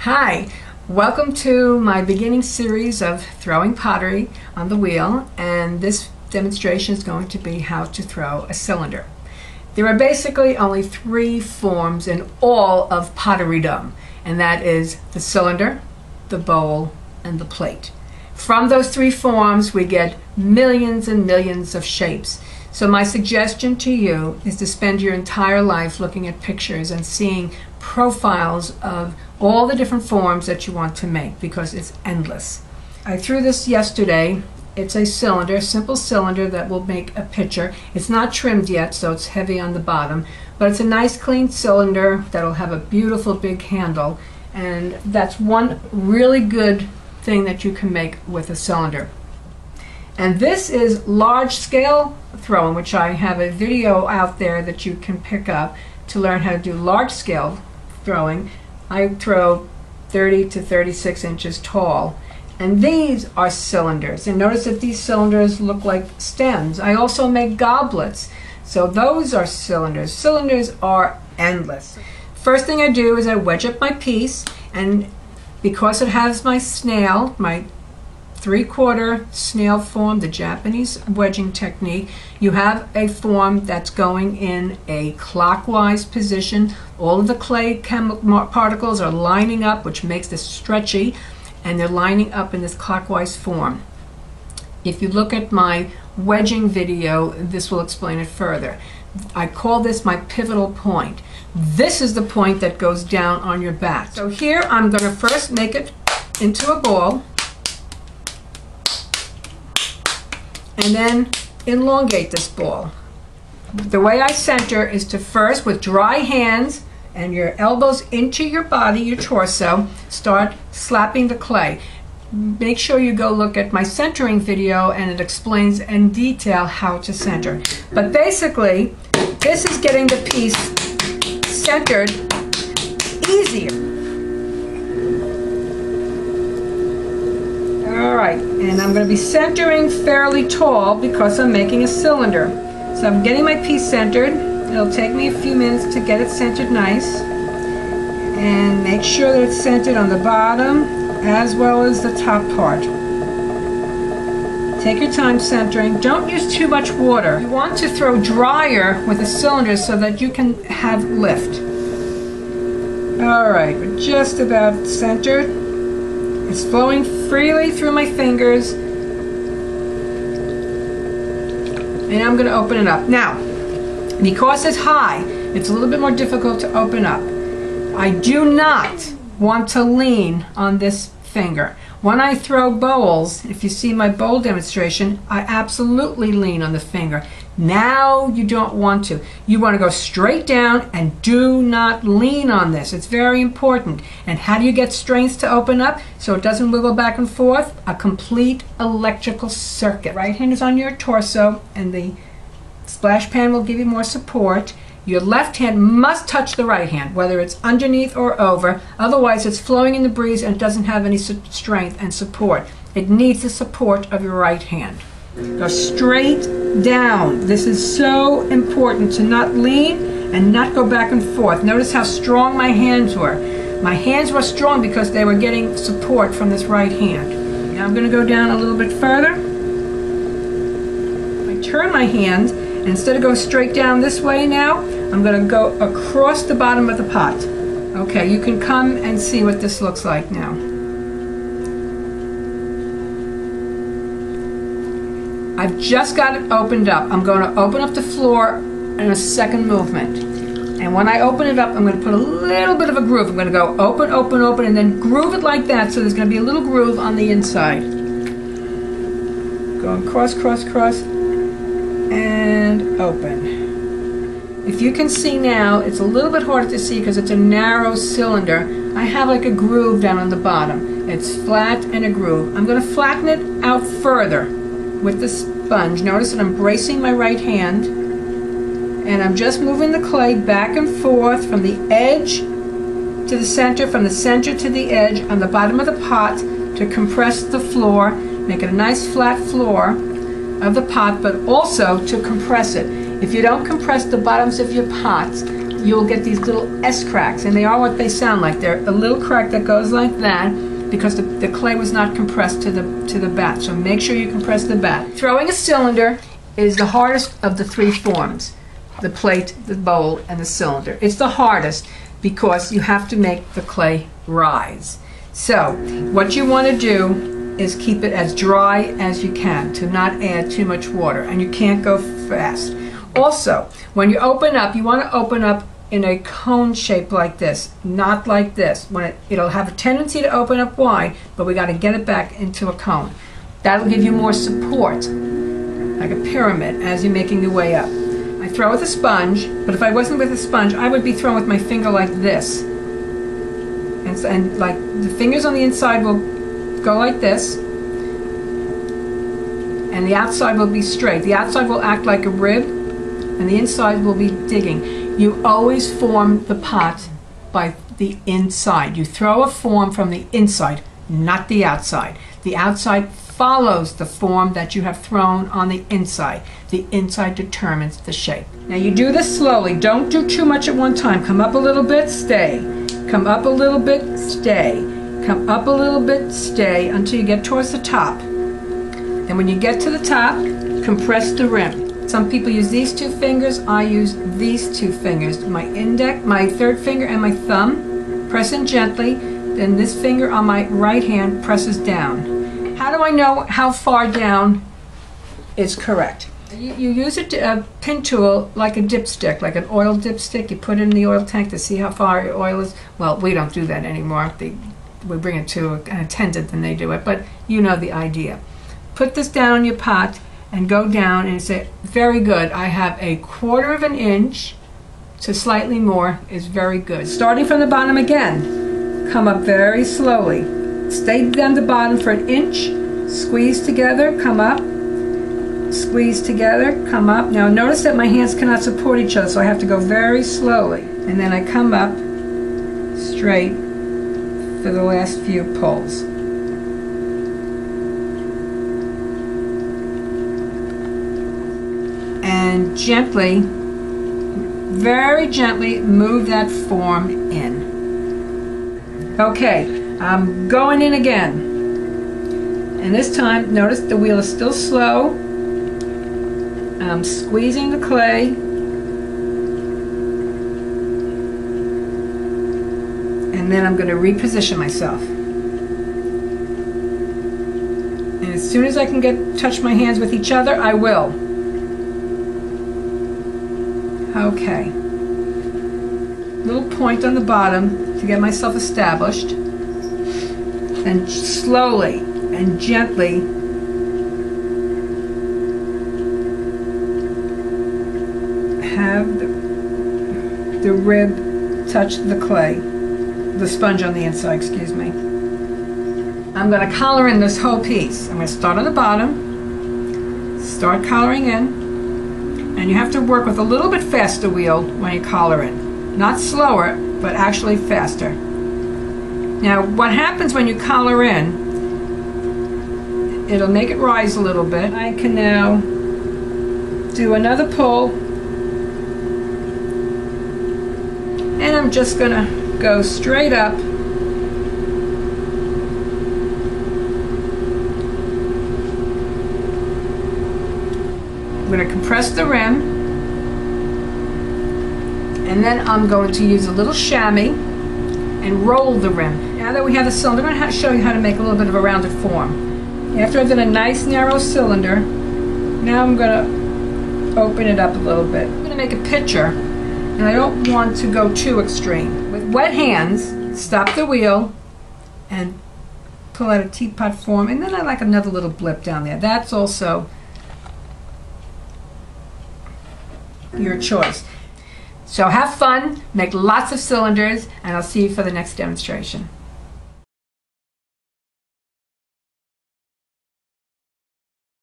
Hi, welcome to my beginning series of throwing pottery on the wheel, and this demonstration is going to be how to throw a cylinder. There are basically only three forms in all of potterydom, and that is the cylinder, the bowl, and the plate. From those three forms we get millions and millions of shapes. So my suggestion to you is to spend your entire life looking at pictures and seeing profiles of all the different forms that you want to make, because it's endless. I threw this yesterday. It's a cylinder, a simple cylinder that will make a pitcher. It's not trimmed yet, so it's heavy on the bottom, but it's a nice clean cylinder that'll have a beautiful big handle, and that's one really good thing that you can make with a cylinder. And this is large scale throwing, which I have a video out there that you can pick up to learn how to do large scale throwing. I throw 30 to 36 inches tall, and these are cylinders, and notice that these cylinders look like stems. I also make goblets, so those are cylinders. Cylinders are endless. First thing I do is I wedge up my piece, and because it has my snail, my 3/4 snail form, the Japanese wedging technique, you have a form that's going in a clockwise position. All of the clay particles are lining up, which makes this stretchy, and they're lining up in this clockwise form. If you look at my wedging video, this will explain it further. I call this my pivotal point. This is the point that goes down on your back. So here I'm going to first make it into a ball, and then elongate this ball. The way I center is to first, with dry hands and your elbows into your body, your torso, start slapping the clay. Make sure you go look at my centering video, and it explains in detail how to center. But basically, this is getting the piece centered easier. Alright, and I'm going to be centering fairly tall because I'm making a cylinder. So I'm getting my piece centered. It'll take me a few minutes to get it centered nice. And make sure that it's centered on the bottom as well as the top part. Take your time centering. Don't use too much water. You want to throw drier with a cylinder so that you can have lift. Alright, we're just about centered. It's flowing freely through my fingers, and I'm going to open it up. Now, because it's high, it's a little bit more difficult to open up. I do not want to lean on this finger. When I throw bowls, if you see my bowl demonstration, I absolutely lean on the finger. Now you don't want to. You want to go straight down and do not lean on this. It's very important. And how do you get strength to open up so it doesn't wiggle back and forth? A complete electrical circuit. Right hand is on your torso, and the splash pan will give you more support. Your left hand must touch the right hand, whether it's underneath or over. Otherwise, it's flowing in the breeze and it doesn't have any strength and support. It needs the support of your right hand. Go straight down. This is so important, to not lean and not go back and forth. Notice how strong my hands were. My hands were strong because they were getting support from this right hand. Now I'm going to go down a little bit further. I turn my hand, and instead of going straight down this way now, I'm going to go across the bottom of the pot. Okay, you can come and see what this looks like now. I've just got it opened up. I'm going to open up the floor in a second movement. And when I open it up, I'm going to put a little bit of a groove. I'm going to go open, open, open, and then groove it like that, so there's going to be a little groove on the inside. Going cross, cross, cross, and open. If you can see now, it's a little bit harder to see because it's a narrow cylinder. I have like a groove down on the bottom. It's flat and a groove. I'm going to flatten it out further with the sponge. Notice that I'm bracing my right hand, and I'm just moving the clay back and forth from the edge to the center, from the center to the edge on the bottom of the pot to compress the floor, make it a nice flat floor of the pot, but also to compress it. If you don't compress the bottoms of your pots, you'll get these little S cracks, and they are what they sound like. They're a little crack that goes like that because the clay was not compressed to the bat. So make sure you compress the bat. Throwing a cylinder is the hardest of the three forms: the plate, the bowl, and the cylinder. It's the hardest because you have to make the clay rise. So what you want to do is keep it as dry as you can, to not add too much water, and you can't go fast. Also, when you open up, you want to open up in a cone shape like this, not like this. When it'll have a tendency to open up wide, but we got to get it back into a cone. That'll give you more support, like a pyramid, as you're making your way up. I throw with a sponge, but if I wasn't with a sponge, I would be throwing with my finger like this. And like the fingers on the inside will go like this, and the outside will be straight. The outside will act like a rib, and the inside will be digging. You always form the pot by the inside. You throw a form from the inside, not the outside. The outside follows the form that you have thrown on the inside. The inside determines the shape. Now you do this slowly. Don't do too much at one time. Come up a little bit, stay. Come up a little bit, stay. Come up a little bit, stay, until you get towards the top. And when you get to the top, compress the rim. Some people use these two fingers. I use these two fingers. My index, my third finger, and my thumb. Press in gently. Then this finger on my right hand presses down. How do I know how far down is correct? You use a pin tool like a dipstick, like an oil dipstick. You put it in the oil tank to see how far your oil is. Well, we don't do that anymore. We bring it to an attendant and they do it, but you know the idea. Put this down on your pot and go down and say, very good, I have 1/4 of an inch to slightly more is very good. Starting from the bottom again, come up very slowly. Stay down the bottom for 1 inch, squeeze together, come up, squeeze together, come up. Now notice that my hands cannot support each other, so I have to go very slowly. And then I come up straight for the last few pulls. And gently, very gently move that form in. Okay, I'm going in again. And this time, notice the wheel is still slow. I'm squeezing the clay. And then I'm going to reposition myself. And as soon as I can touch my hands with each other, I will. Okay. Little point on the bottom to get myself established. And slowly and gently have the rib touch the clay, the sponge on the inside, excuse me. I'm going to collar in this whole piece. I'm going to start on the bottom, start collaring in. And you have to work with a little bit faster wheel when you collar in. Not slower, but actually faster. Now, what happens when you collar in, it'll make it rise a little bit. I can now do another pull. And I'm just going to go straight up. I'm going to compress the rim, and then I'm going to use a little chamois and roll the rim. Now that we have the cylinder, I'm going to show you how to make a little bit of a rounded form. After I've done a nice narrow cylinder, now I'm going to open it up a little bit. I'm going to make a pitcher, and I don't want to go too extreme. With wet hands, stop the wheel and pull out a teapot form, and then I like another little blip down there. That's also your choice. So have fun, make lots of cylinders, and I'll see you for the next demonstration.